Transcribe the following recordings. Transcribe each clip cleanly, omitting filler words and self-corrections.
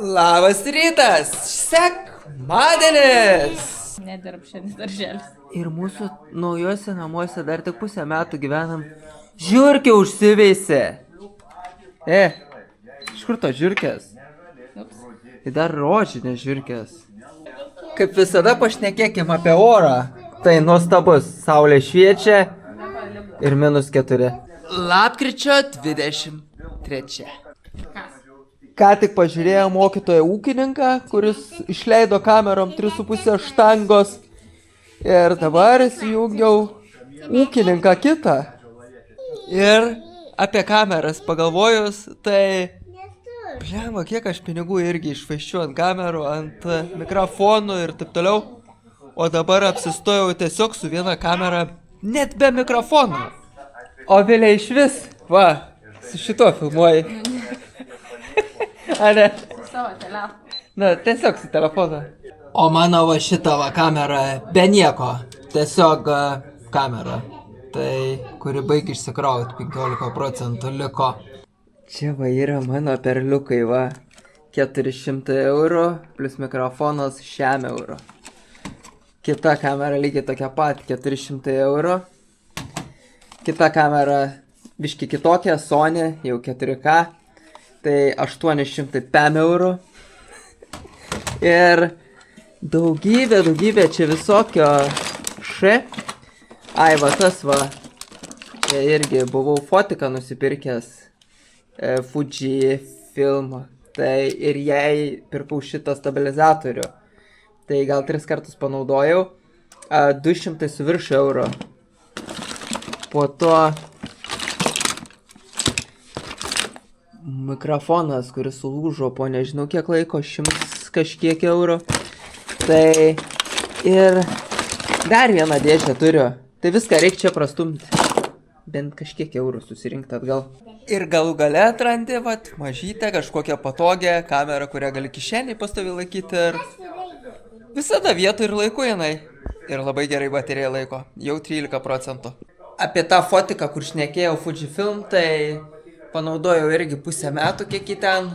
Labas rytas, sekmadienis. Nedirb šiandien darželis. Ir mūsų naujose namuose dar tik pusę metų gyvenam. Žiurkė užsiveisė. Iš kur to žiurkės? Tai dar rožinės žiurkės. Kaip visada pašnekėkim apie orą. Tai nuostabus, saulė šviečia ir -4. Lapkričio 23. Ką tik pažiūrėjau mokytoją ūkininką, kuris išleido kamerom 3,5 štangos. Ir dabar įsijungiau ūkininką kitą. Ir apie kameras pagalvojus, tai... Blemba, kiek aš pinigų irgi išvaiščiu ant kamerų, ant mikrofonų ir taip toliau. O dabar apsistojau tiesiog su viena kamera, net be mikrofonų. O vėliau iš vis, va, su šito filmuoji. A ne? Su savo telefonu. Na, tiesiog su telefonu. O mano va šita va kamera be nieko. Tiesiog kamera. Tai, kuri baigi išsikrauti, 15% liko. Čia va yra mano perliukai, va. 400 eurų plus mikrofonas 100 eurų. Kita kamera lygiai tokia pat, 400 eurų. Kita kamera biški kitokia, Sony, jau 4K. Tai 805 eurų. Ir daugybė čia visokio Ai, va tas va. Tai irgi buvau fotiką nusipirkęs. Fuji filmą. Tai ir jai pirkau šitą stabilizatorių. Tai gal 3 kartus panaudojau. 200 su virš eurų. Po to mikrofonas, kuris sulūžo po nežinau kiek laiko, 100 kažkiek eurų. Tai ir dar vieną dėžę turiu. Tai viską reikia čia prastumti. Bent kažkiek eurų susirinkti atgal. Ir galų gale atrandi, vat, mažytę kažkokią patogią kamerą, kurią gali kišenį pastoviai laikyti ir visada vietoj ir laiku jinai. Ir labai gerai baterija laiko, jau 13%. Apie tą fotiką, kur šnekėjau Fujifilm, tai panaudojau irgi pusę metų, kiek į ten,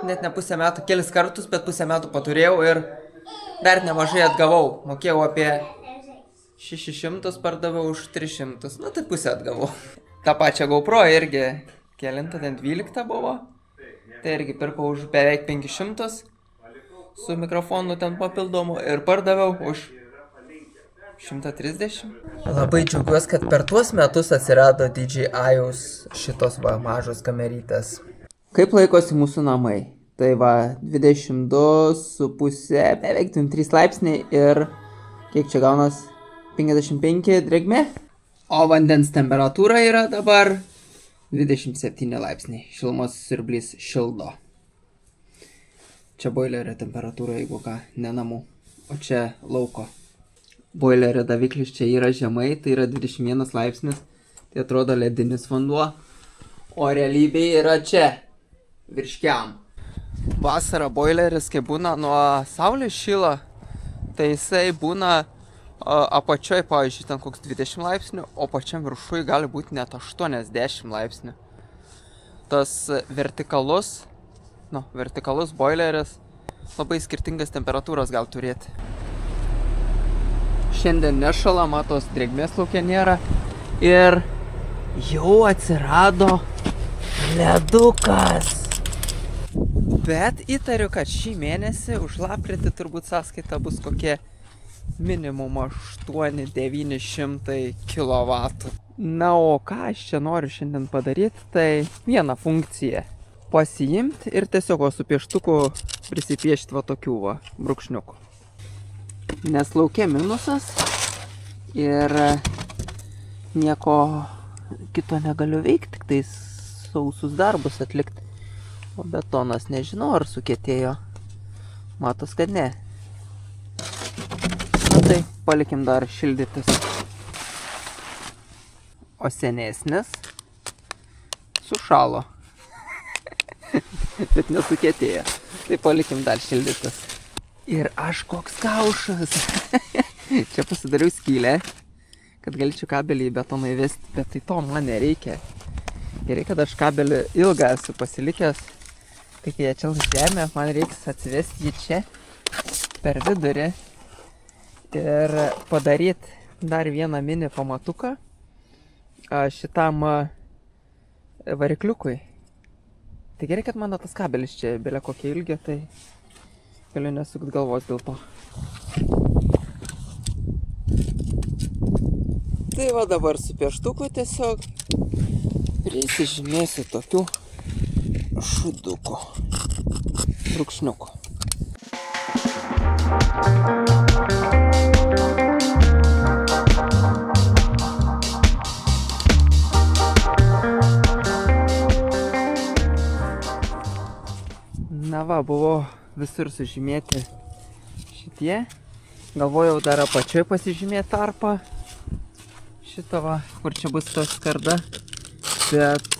net ne pusę metų, kelis kartus, bet pusę metų paturėjau ir dar nemažai atgavau. Mokėjau apie 600, pardaviau už 300, nu tai pusę atgavau. Ta pačia GoPro irgi, kelinta, ten 12 buvo, tai irgi pirkau už beveik 500 su mikrofonu ten papildomu ir pardaviau už 130. Labai džiaugiuosi, kad per tuos metus atsirado DJI-us šitos va mažos kamerytės. Kaip laikosi mūsų namai? Tai va 22,5, beveik 23 laipsniai ir kiek čia gaunas 55 drėgmė. O vandens temperatūra yra dabar 27 laipsniai. Šilumos siurblys šildo. Čia boilerio temperatūra, jeigu ką, ne namų, o čia lauko. Boilerio daviklis čia yra žemai, tai yra 21 laipsnis, tai atrodo ledinis vanduo, o realybėje yra čia, virškiam. Vasara boileris, kai būna nuo saulės šyla, tai jisai būna apačioj, pavyzdžiui, ten koks 20 laipsnių, o pačiam viršui gali būti net 80 laipsnių. Tas vertikalus boileris labai skirtingas temperatūras gali turėti. Šiandien nešala, matos, drėgmės lauke nėra. Ir jau atsirado ledukas. Bet įtariu, kad šį mėnesį už lapkritį turbūt sąskaita bus kokie minimum 800–900 kW. Na, o ką aš čia noriu šiandien padaryti, tai vieną funkciją. Pasiimti ir tiesiog su pieštuku prisipiešti va tokių va brūkšniukų. Nes lauke minusas ir nieko kito negaliu veikti, tik tai sausus darbus atlikti. O betonas nežinau, ar sukietėjo. Matos, kad ne. Na tai, palikim dar šildytis. O senesnis sušalo. Bet nesukietėjo. Tai palikim dar šildytis. Ir aš koks kaušas. Čia pasidariau skylę, kad galėčiau kabelį į betoną įvesti, bet tai to man nereikia. Gerai, kad aš kabelį ilgą esu pasilikęs. Tai kai atšils žemė, man reiks atsivesti jį čia per vidurį ir padaryti dar vieną mini pamatuką šitam varikliukui. Tai gerai, kad mano tas kabelis čia belia kokia ilgio, tai galiu nesukt galvos dėl to. Tai va dabar su pieštuku tiesiog prisižymėsiu tokių šudukų, brūkšniukų. Na va, buvo visur sužymėti šitie. Galvojau dar apačioj pasižymėti tarpą. Šitą va, kur čia bus ta skarda. Bet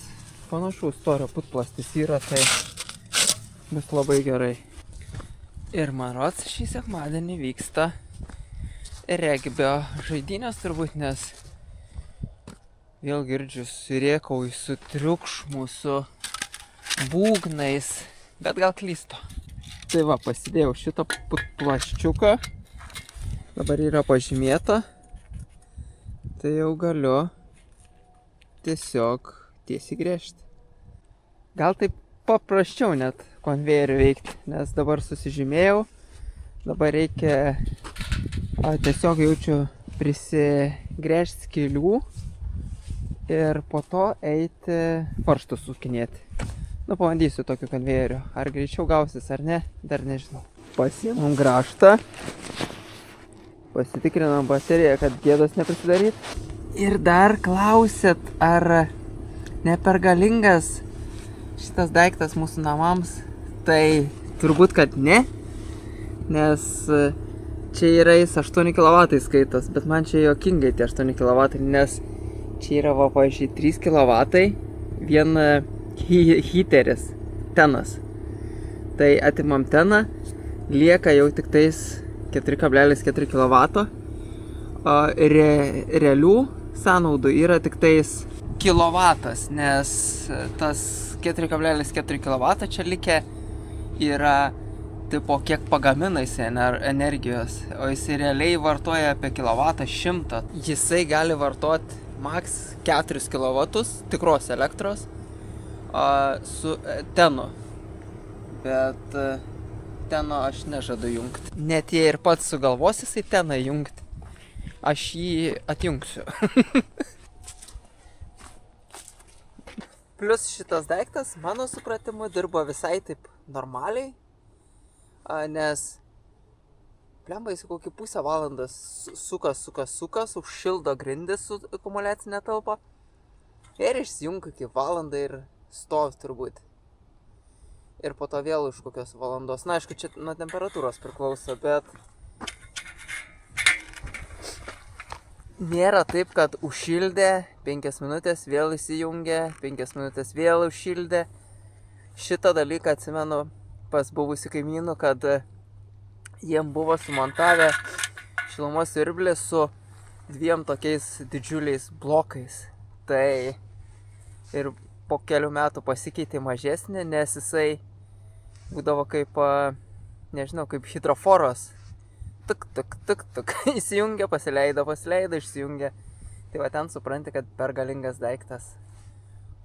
panašu storio putplastis yra, tai bus labai gerai. Ir man rods šį sekmadienį vyksta regbio žaidynės turbūt, nes vėl girdžiu rėkauju su triukšmu, su būgnais. Bet gal klysto. Tai va, pasidėjau šitą putplasčiuką. Dabar yra pažymėta. Tai jau galiu tiesiog tiesiai gręžti. Gal taip paprasčiau net konvejeriu veikti, nes dabar susižymėjau. Dabar reikia tiesiog jaučiu prisigręžti skylių ir po to eiti varžtus sukinėti. Nu, pabandysiu tokiu konvejeriu. Ar greičiau gausis, ar ne, dar nežinau. Pasiimam grąžtą. Pasitikrinam bateriją, kad gėdos neprisidaryt. Ir dar klausėt, ar ne per galingas šitas daiktas mūsų namams. Tai turbūt, kad ne. Nes čia yra jis 8 kW skaitos, bet man čia juokingai tie 8 kW, nes čia yra, va, pavyzdžiui, 3 kW, vien heateris, tenas. Tai atimam teną, lieka jau tik tais 4,4 kW. Realių sąnaudų yra tik tais kilovatas, nes tas 4,4 kW čia likę yra tipo kiek pagamina jisai energijos, o jisai realiai vartoja apie kilovatą 100. Jisai gali vartoti max 4 kW tikros elektros su tenu, bet teno aš nežadu jungti. Net jei ir pats sugalvos jisai teną jungti, aš jį atjungsiu. Plius šitas daiktas, mano supratimu, dirbo visai taip normaliai, nes blemba jis kokį pusę valandas sukas, užšildo grindis su akumuliacinė talpa ir išsijungia iki valandą ir stovi turbūt. Ir po to vėl už kokios valandos. Na, aišku, čia nuo temperatūros priklauso, bet nėra taip, kad užšildė, 5 minutės vėl įsijungė, 5 minutės vėl užšildė. Šitą dalyką atsimenu pas buvusių kaimynų, kad jiem buvo sumontavę šilumos siurblį su 2 tokiais didžiuliais blokais. Tai ir po kelių metų pasikeitė mažesnė, nes jisai būdavo kaip, nežinau, kaip hidroforas. Tuk, įsijungia, pasileido, išsijungia. Tai va ten supranti, kad per galingas daiktas.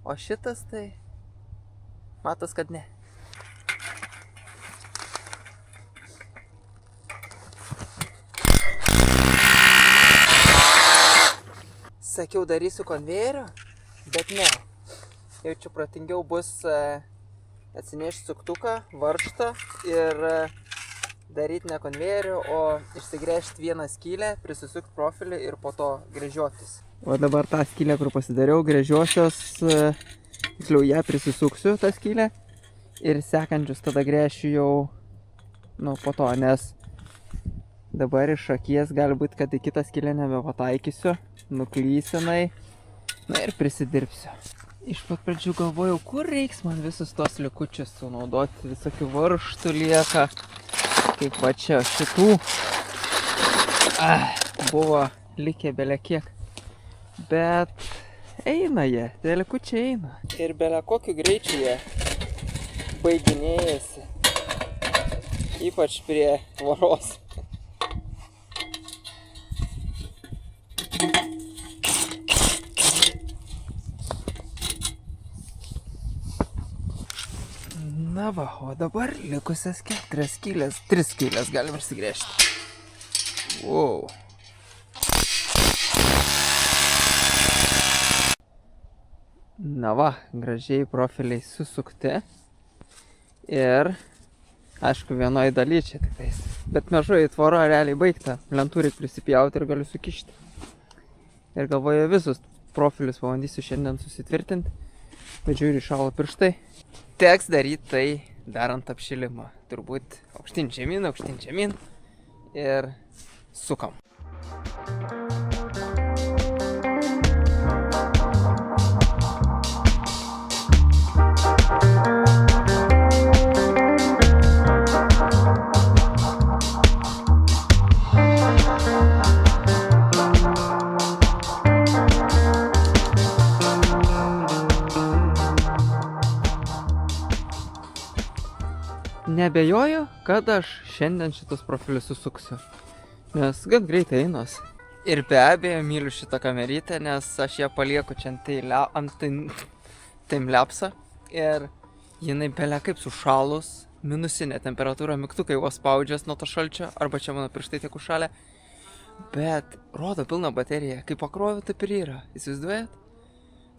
O šitas tai matos, kad ne. Sakiau, darysiu konvejeriu, bet ne. Jaučiu pratingiau bus atsinešti suktuką, varžtą ir daryti ne konvejeriu, o išsigręžti vieną skylę, prisisukti profilį ir po to gręžiotis. O dabar tą skylę, kur pasidariau, gręžiosios, tiksliau ją prisisuksiu tą skylę ir sekančius tada gręšiu jau po to, nes dabar iš akies gali būti, kad į kitą skylę nebepataikysiu, nuklysinai, na ir prisidirbsiu. Iš pat pradžių galvojau, kur reiks man visus tos likučius sunaudoti, visokių varžtų lieka, kaip va čia šitų buvo likę bele kiek, bet eina jie, tie likučiai eina. Ir bele kokiu greičiu jie baiginėjasi. Ypač prie tvoros. Na va, o dabar likusias 4 skylės, 3 skylės galim išsigręžti. Wow. Na va, gražiai profiliai susukti. Ir, aišku, vienoj dalyčiai tiktais. Bet mažoji tvora realiai baigta. Lentų reikia prisipjauti ir galiu sukišti. Ir galvoju visus profilius pabandysiu šiandien susitvirtinti. Bet žiūri, šalo pirštai. Teks daryti tai darant apšilimą. Turbūt aukštyn žemyn. Ir sukam. Neabejoju, kad aš šiandien šitus profilius susuksiu, nes gan greitai einos. Ir be abejo myliu šitą kamerytę, nes aš ją palieku čia ant timelapsą ir jinai belia kaip sušalus, minusinė temperatūra, mygtukai vos spaudžias nuo to šalčio, arba čia mano pirštai tiek užšalę, bet rodo pilną bateriją, kaip pakroviu taip ir yra, įsivaizduojat?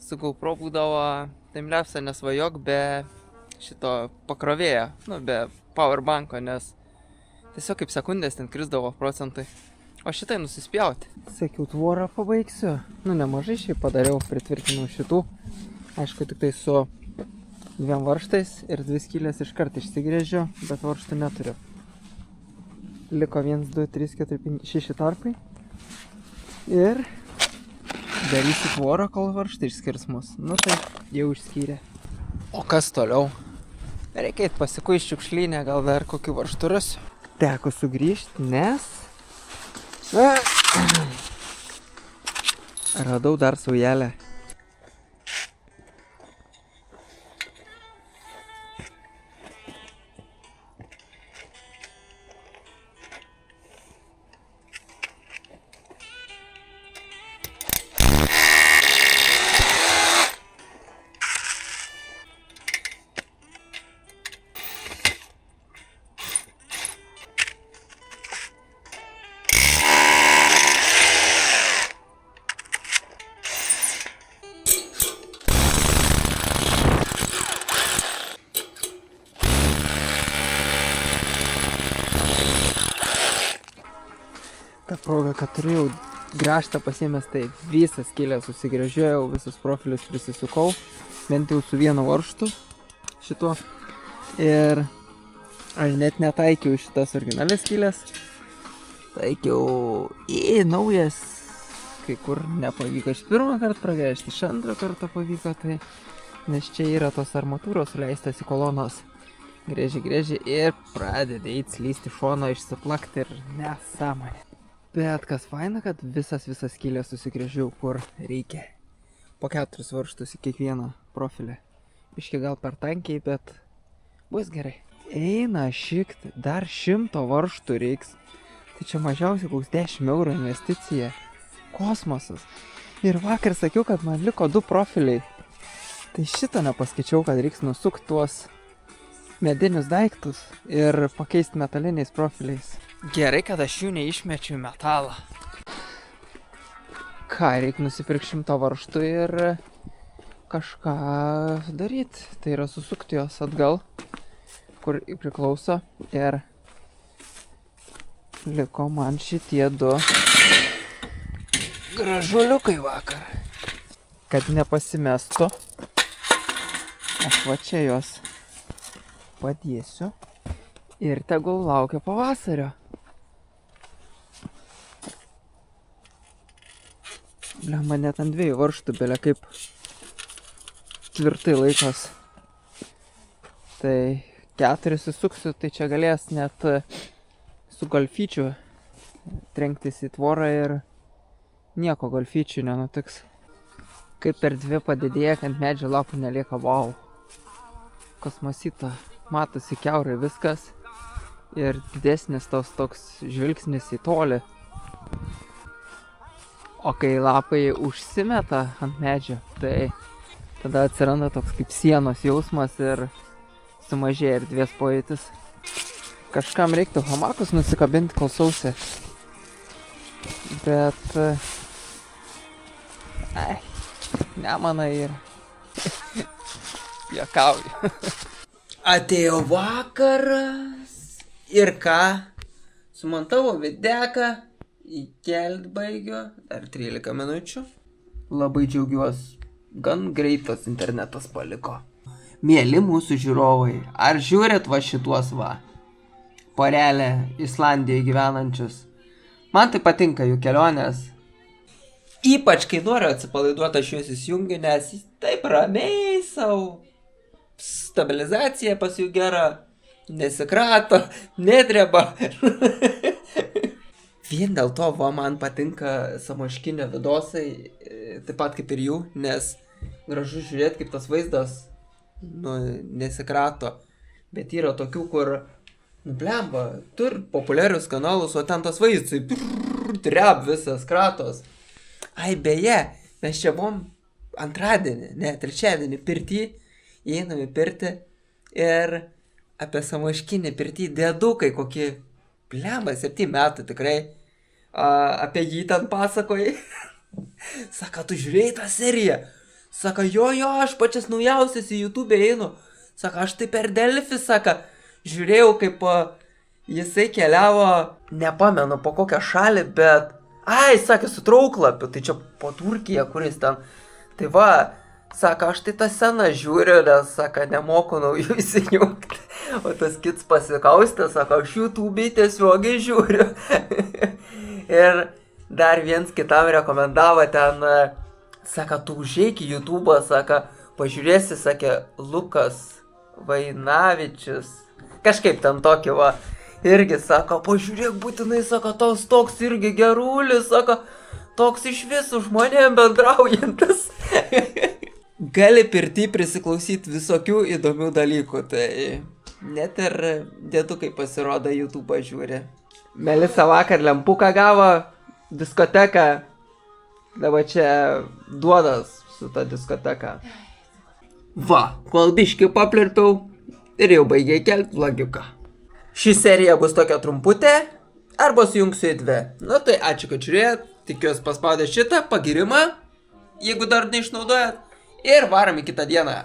Su GoPro būdavo timelapsą nesvajok be šito pakrovėjo, be powerbanko, nes tiesiog kaip sekundės ten krisdavo procentai. O šitai nusispjauti. Sakiau, tvorą pabaigsiu. Nemažai šiaip padariau, pritvirtinau šitų. Aišku, tik tai su 2 varžtais ir 2 skylės iškart išsigrėžiu, bet varžtų neturiu. Liko 1, 2, 3, 4, 5, 6 tarpai. Ir darysiu tvorą, kol varžtai išskirs mus. Tai jau išskyrė. O kas toliau? Reikia eit pasikuist šiukšlynę, gal dar kokių varžtų rasiu. Teko sugrįžti, nes radau dar saujelę. Ta proga, kad turėjau grąžtą pasiėmęs, tai visą skylę susigręžiau, visus profilius prisisukau, bent jau su vienu varžtu šituo. Ir aš net netaikiau šitas originalias skylės, taikiau į naujas, kai kur nepavyko iš pirmą kartą pragręžti, iš antrą kartą pavyko, tai nes čia yra tos armatūros suleistas į kolonos. Grėži ir pradeda eit slysti šono, išsiplakti ir nesąmonė. Bet kas faina, kad visas skylės susigręžiau kur reikia. Po 4 varžtus į kiekvieną profilį. Biški gal per tankiai, bet bus gerai. Eina šikti, dar 100 varžtų reiks. Tai čia mažiausiai koks 10 eurų investicija. Kosmosas. Ir vakar sakiau, kad man liko 2 profiliai. Tai šitą nepaskaičiau, kad reiks nusukti tuos medinius daiktus ir pakeisti metaliniais profiliais. Gerai, kad aš jų neišmečiu į metalą. Ką, reikia nusipirkti 100 varžtų ir kažką daryti. Tai yra susukti jos atgal, kur priklauso. Ir liko man šitie 2 gražuliukai vakar. Kad nepasimestų, aš va čia jos padėsiu ir tegul laukia pavasario. Man net ant 2 varžtų belia kaip tvirtai laikos. Tai 4 įsuksiu, tai čia galės net su golfyčiu trenktis į tvorą ir nieko golfyčių nenutiks. Kaip per 2 padidėja, kad medžio lapų nelieka, wow. Kosmosita. matosi kiaurai viskas ir didesnis toks žvilgsnis į tolį. O kai lapai užsimeta ant medžio, tai tada atsiranda toks kaip sienos jausmas ir sumažėja erdvės pojūtis. Kažkam reiktų hamakus nusikabinti, kol sausia. Bet... ne mano ir... Juokauju. Atėjo vakaras. Ir ką? Sumontavo videką. Įkelt baigiu. Dar 13 minučių. Labai džiaugiuosi. Gan greitas internetas paliko. Mieli mūsų žiūrovai, ar žiūrit va šituos va? Porelę Islandijoje gyvenančius. Man tai patinka jų kelionės. Ypač kai noriu atsipalaiduoti, aš juos įsijungiu, nes taip ramiai savo. Stabilizacija pas jų gera. Nesikrato, nedreba. Vien dėl to va man patinka Samoškinio vidosai, taip pat kaip ir jų, nes gražu žiūrėti, kaip tas vaizdas nesikrato. Bet yra tokių, kur blemba, turi populiarius kanalus, o ten tas vaizdas dreb visas kratos. Ai beje, mes čia buvom antradienį, ne, trečiadienį pirtį, įeinam į pirtį ir apie Samoškinį pirtį dėdukai kokie, blemba, 7 metų tikrai, apie jį ten pasakojai. Saka, tu žiūrėjai tą seriją? Saka, jo, aš pačias naujausias į YouTube einu. Saka, aš tai per Delfi, saka, žiūrėjau, kaip jisai keliavo, nepamenu po kokią šalį, bet, sakė, su trauklapiu, tai čia po Turkiją, kuris ten, tai va, saka, aš tai tą seną žiūriu, nes, saka, nemoku naujų įsijungti. O tas kits pasikaustė, saka, aš YouTube tiesiogiai žiūriu. Ir dar viens kitam rekomendavo ten, saka, tu užeik į YouTube, saka, pažiūrėsi, sakė, Lukas Vainavičius. Kažkaip ten tokį va, irgi, saka, pažiūrėk būtinai, saka, toks irgi gerulis, saka, toks iš visų žmonėm bendraujantis. Gali pirtį prisiklausyti visokių įdomių dalykų, tai net ir dėdukai pasirodo YouTube žiūri. Melisa vakar lempuką gavo, diskoteką, dabar čia duodas su ta diskoteka. Va, kol biškį paplirpiau ir jau baigiai kelti vlogiuką. Ši serija bus tokia trumputė, arba sujungsiu į 2. Nu tai ačiū, kad žiūrėjot, tikiuosi paspaudė šitą pagirimą, jeigu dar neišnaudojat, ir varom į kitą dieną.